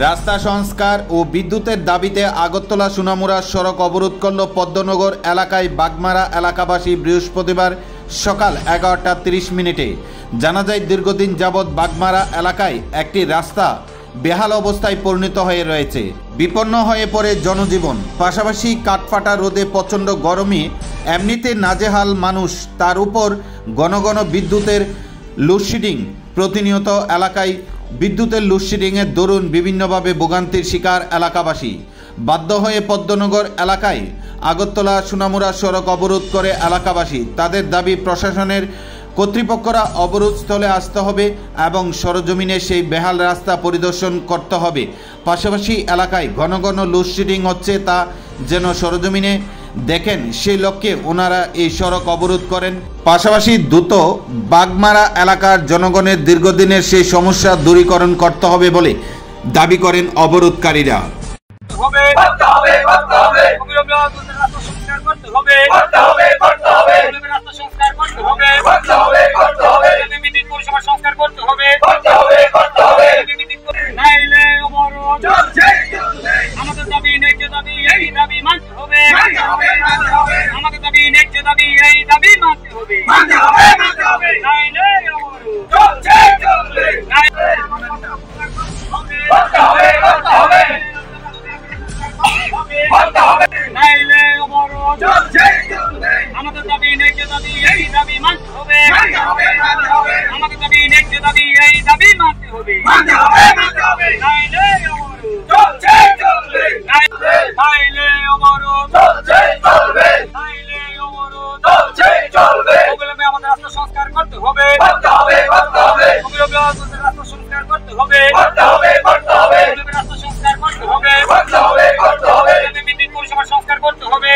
রাস্তা সংস্কার ও বিদ্যুতের দাবিতে আগরতলা সোনামুড়া সড়ক অবরোধ করল পদ্মনগর এলাকায় বাগমারা এলাকাবাসী বৃহস্পতিবার সকাল 11টা 30 মিনিটে। জানা যায়, দীর্ঘদিন যাবৎ বাগমারা এলাকায় একটি রাস্তা বেহাল অবস্থায় পরিণত হয়ে রয়েছে। বিপন্ন হয়ে পড়ে জনজীবন, পাশাপাশি কাঠফাটা রোদে প্রচণ্ড গরমে এমনিতে নাজেহাল মানুষ, তার উপর ঘন ঘন বিদ্যুতের লোডশেডিং। প্রতিনিয়ত এলাকায় বিদ্যুতের লোডশেডিংয়ের দরুন বিভিন্নভাবে ভোগান্তির শিকার এলাকাবাসী। বাধ্য হয়ে পদ্মনগর এলাকায় আগরতলা সোনামুড়া সড়ক অবরোধ করে এলাকাবাসী। তাদের দাবি, প্রশাসনের কর্তৃপক্ষরা অবরোধস্থলে আসতে হবে এবং সরজমিনে সেই বেহাল রাস্তা পরিদর্শন করতে হবে। পাশাপাশি এলাকায় ঘন ঘন লোডশেডিং হচ্ছে, তা যেন সরজমিনে দেখেন, সেই লক্ষ্যে ওনারা এই সড়ক অবরোধ করেন। পাশাপাশি দ্রুত বাগমারা এলাকার জনগণের দীর্ঘদিনের সেই সমস্যা দূরীকরণ করতে হবে বলে দাবি করেন অবরোধকারীরা। আমাদের দাবি ন্যায্য দাবি, এই দাবি মানতে হবে। আমাদের দাবি ন্যায্য দাবি, এই দাবি মানতে হবে। নাইলে অবরোধ চলছে, চলবে। নাইলে অবরোধ চলছে, চলবে। আমাদের দাবি ন্যায্য দাবি, এই দাবি মানতে হবে। আমাদের দাবি ন্যায্য দাবি, এই দাবি মানতে হবে। নাইলে অবরোধ চলছে, চলবে। নাইলে অবরোধ চলছে, চলবে। নাইলে অবরোধ চলছে, চলবে। অবিলম্বে আমাদের রাস্তা সংস্কার করতে হবে। অবিলম্বে আমাদের রাস্তা সংস্কার করতে হবে। অবিলম্বে রাস্তা সংস্কার করতে হবে। বিদ্যুৎ পরিষেবা সংস্কার করতে হবে।